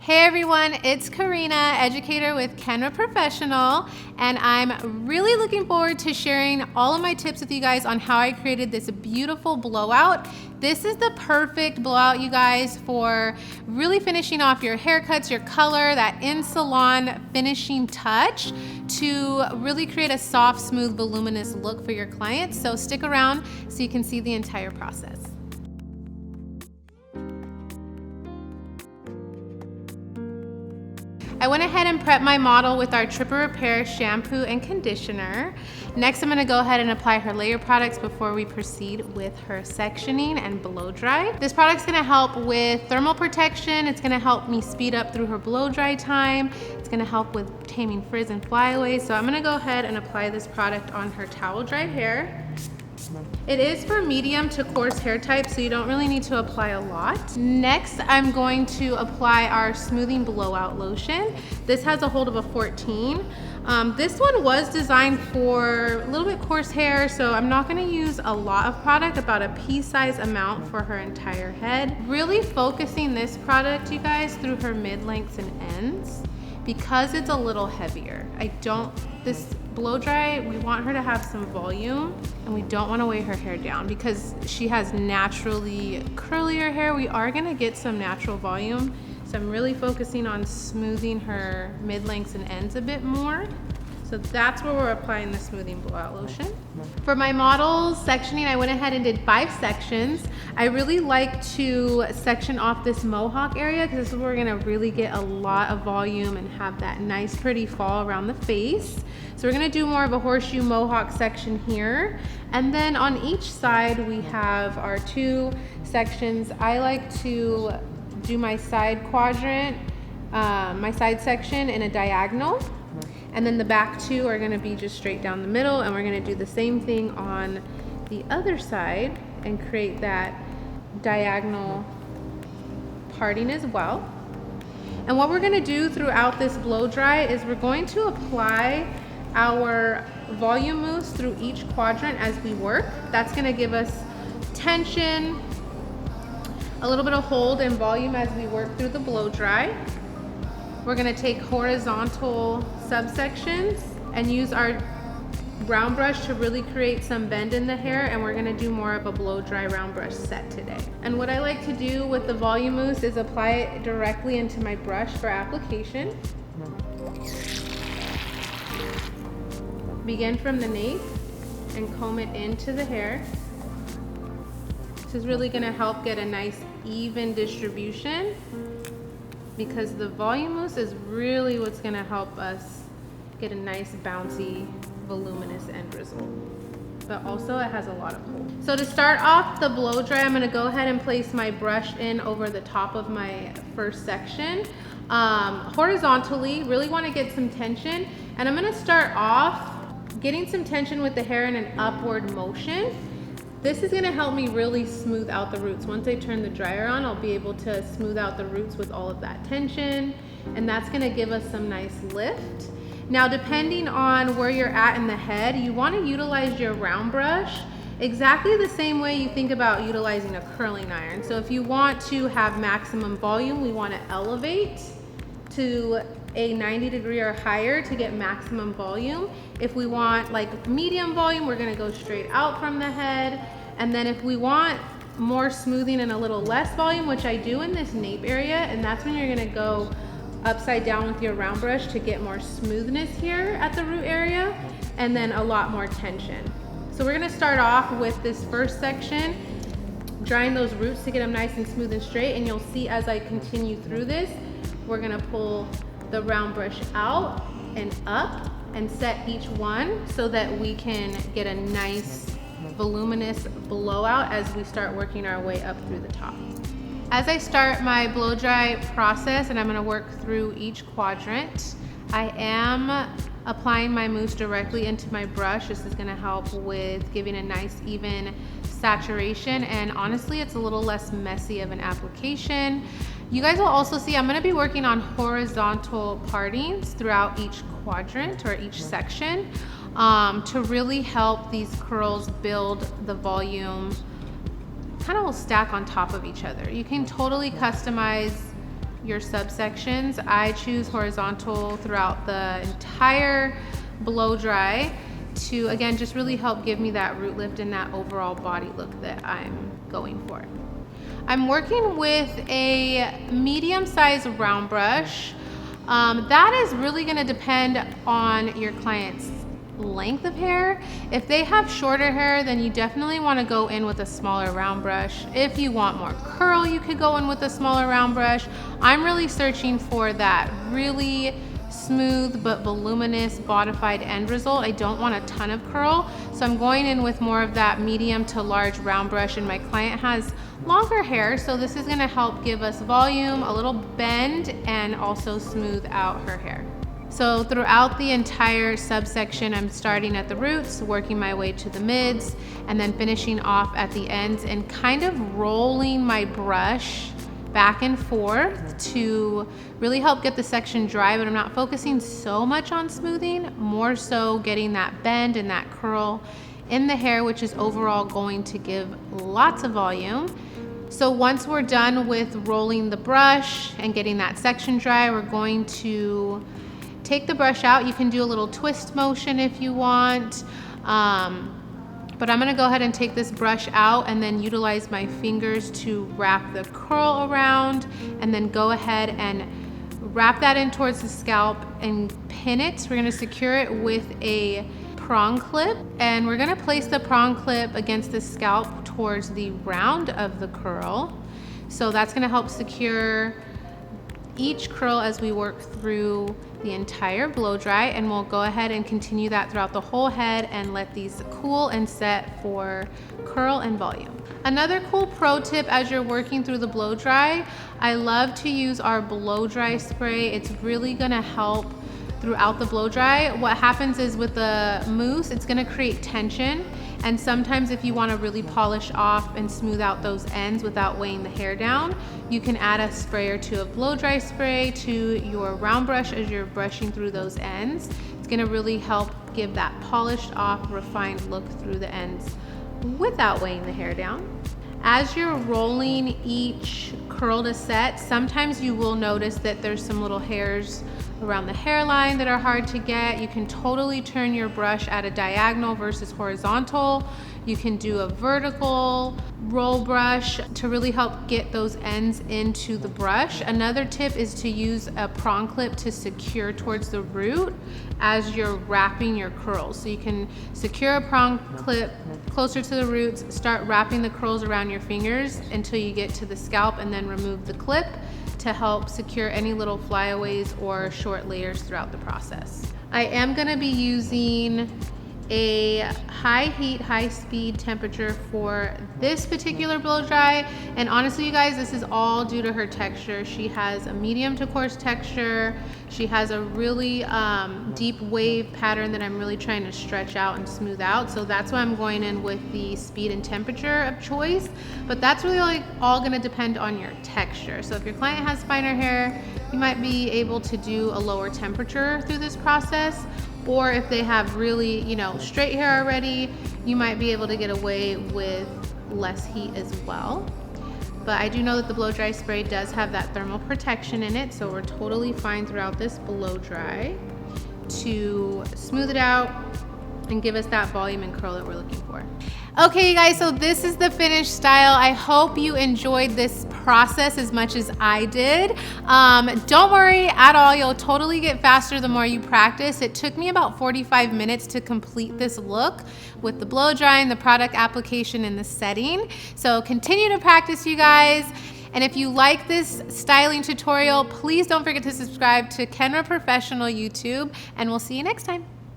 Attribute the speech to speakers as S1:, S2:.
S1: Hey everyone, it's Karina, educator with Kenra Professional, and I'm really looking forward to sharing all of my tips with you guys on how I created this beautiful blowout. This is the perfect blowout, you guys, for really finishing off your haircuts, your color, that in-salon finishing touch to really create a soft, smooth, voluminous look for your clients. So stick around so you can see the entire process. I went ahead and prepped my model with our Triple Repair shampoo and conditioner. Next, I'm gonna go ahead and apply her layer products before we proceed with her sectioning and blow dry. This product's gonna help with thermal protection. It's gonna help me speed up through her blow dry time. It's gonna help with taming frizz and flyaways. So I'm gonna go ahead and apply this product on her towel dry hair. It is for medium to coarse hair type, so you don't really need to apply a lot. Next, I'm going to apply our smoothing blowout lotion. This has a hold of a 14. This one was designed for a little bit coarse hair, so I'm not gonna use a lot of product, about a pea-size amount for her entire head. Really focusing this product, you guys, through her mid-lengths and ends, because it's a little heavier. This blow dry, we want her to have some volume, and we don't want to weigh her hair down because she has naturally curlier hair. We are going to get some natural volume, so I'm really focusing on smoothing her mid-lengths and ends a bit more. So that's where we're applying the smoothing blowout lotion. For my model sectioning, I went ahead and did 5 sections. I really like to section off this mohawk area because this is where we're gonna really get a lot of volume and have that nice pretty fall around the face. So we're gonna do more of a horseshoe mohawk section here. And then on each side, we have our 2 sections. I like to do my side quadrant, my side section in a diagonal. And then the back 2 are gonna be just straight down the middle, and we're gonna do the same thing on the other side and create that diagonal parting as well. And what we're gonna do throughout this blow dry is we're going to apply our volume mousse through each quadrant as we work. That's gonna give us tension, a little bit of hold and volume as we work through the blow dry. We're gonna take horizontal subsections and use our round brush to really create some bend in the hair, and we're gonna do more of a blow dry round brush set today. And what I like to do with the volume mousse is apply it directly into my brush for application. Begin from the nape and comb it into the hair. This is really gonna help get a nice even distribution, because the volume mousse is really what's gonna help us get a nice bouncy, voluminous end result. But also it has a lot of hold. So to start off the blow dry, I'm gonna go ahead and place my brush in over the top of my first section. Horizontally, really wanna get some tension. And I'm gonna start off getting some tension with the hair in an upward motion. This is gonna help me really smooth out the roots. Once I turn the dryer on, I'll be able to smooth out the roots with all of that tension, and that's gonna give us some nice lift. Now, depending on where you're at in the head, you wanna utilize your round brush exactly the same way you think about utilizing a curling iron. So if you want to have maximum volume, we wanna elevate to a 90-degree or higher to get maximum volume. If we want like medium volume, we're gonna go straight out from the head. And then if we want more smoothing and a little less volume, which I do in this nape area, and that's when you're gonna go upside down with your round brush to get more smoothness here at the root area, and then a lot more tension. So we're gonna start off with this first section, drying those roots to get them nice and smooth and straight, and you'll see as I continue through this, we're gonna pull the round brush out and up and set each one so that we can get a nice voluminous blowout as we start working our way up through the top. As I start my blow dry process, and I'm gonna work through each quadrant, I am applying my mousse directly into my brush. This is gonna help with giving a nice even saturation, and honestly it's a little less messy of an application. You guys will also see I'm gonna be working on horizontal partings throughout each quadrant or each section to really help these curls build the volume, kind of will stack on top of each other. You can totally customize your subsections. I choose horizontal throughout the entire blow dry to, again, just really help give me that root lift and that overall body look that I'm going for. I'm working with a medium-sized round brush. That is really gonna depend on your client's length of hair. If they have shorter hair, then you definitely want to go in with a smaller round brush. If you want more curl, you could go in with a smaller round brush. I'm really searching for that really smooth but voluminous bodified end result. I don't want a ton of curl, so I'm going in with more of that medium to large round brush, and my client has longer hair, so this is going to help give us volume, a little bend, and also smooth out her hair. So throughout the entire subsection, I'm starting at the roots, working my way to the mids, and then finishing off at the ends and kind of rolling my brush back and forth to really help get the section dry, but I'm not focusing so much on smoothing, more so getting that bend and that curl in the hair, which is overall going to give lots of volume. So once we're done with rolling the brush and getting that section dry, we're going to take the brush out. You can do a little twist motion if you want, but I'm gonna go ahead and take this brush out and then utilize my fingers to wrap the curl around, and then go ahead and wrap that in towards the scalp and pin it. We're gonna secure it with a prong clip, and we're gonna place the prong clip against the scalp towards the round of the curl. So that's gonna help secure each curl as we work through the entire blow dry, and we'll go ahead and continue that throughout the whole head and let these cool and set for curl and volume. Another cool pro tip as you're working through the blow dry, I love to use our blow dry spray. It's really gonna help throughout the blow dry. What happens is with the mousse, it's gonna create tension, and sometimes if you want to really polish off and smooth out those ends without weighing the hair down, you can add a spray or two of blow dry spray to your round brush as you're brushing through those ends. It's gonna really help give that polished off, refined look through the ends without weighing the hair down. As you're rolling each curl to set, sometimes you will notice that there's some little hairs around the hairline that are hard to get. You can totally turn your brush at a diagonal versus horizontal. You can do a vertical roll brush to really help get those ends into the brush. Another tip is to use a prong clip to secure towards the root as you're wrapping your curls. So you can secure a prong clip closer to the roots, start wrapping the curls around your fingers until you get to the scalp, and then remove the clip to help secure any little flyaways or short layers throughout the process. I am gonna be using a high heat, high speed temperature for this particular blow dry, and honestly you guys, this is all due to her texture. She has a medium to coarse texture. She has a really deep wave pattern that I'm really trying to stretch out and smooth out, so that's why I'm going in with the speed and temperature of choice, but that's really all gonna depend on your texture. So if your client has finer hair, you might be able to do a lower temperature through this process, or if they have really, straight hair already, you might be able to get away with less heat as well. But I do know that the blow dry spray does have that thermal protection in it, so we're totally fine throughout this blow dry to smooth it out and give us that volume and curl that we're looking for. Okay, you guys, so this is the finished style. I hope you enjoyed this process as much as I did. Don't worry at all, you'll totally get faster the more you practice. It took me about 45 minutes to complete this look with the blow drying, the product application, and the setting. So continue to practice, you guys. And if you like this styling tutorial, please don't forget to subscribe to Kenra Professional YouTube, and we'll see you next time.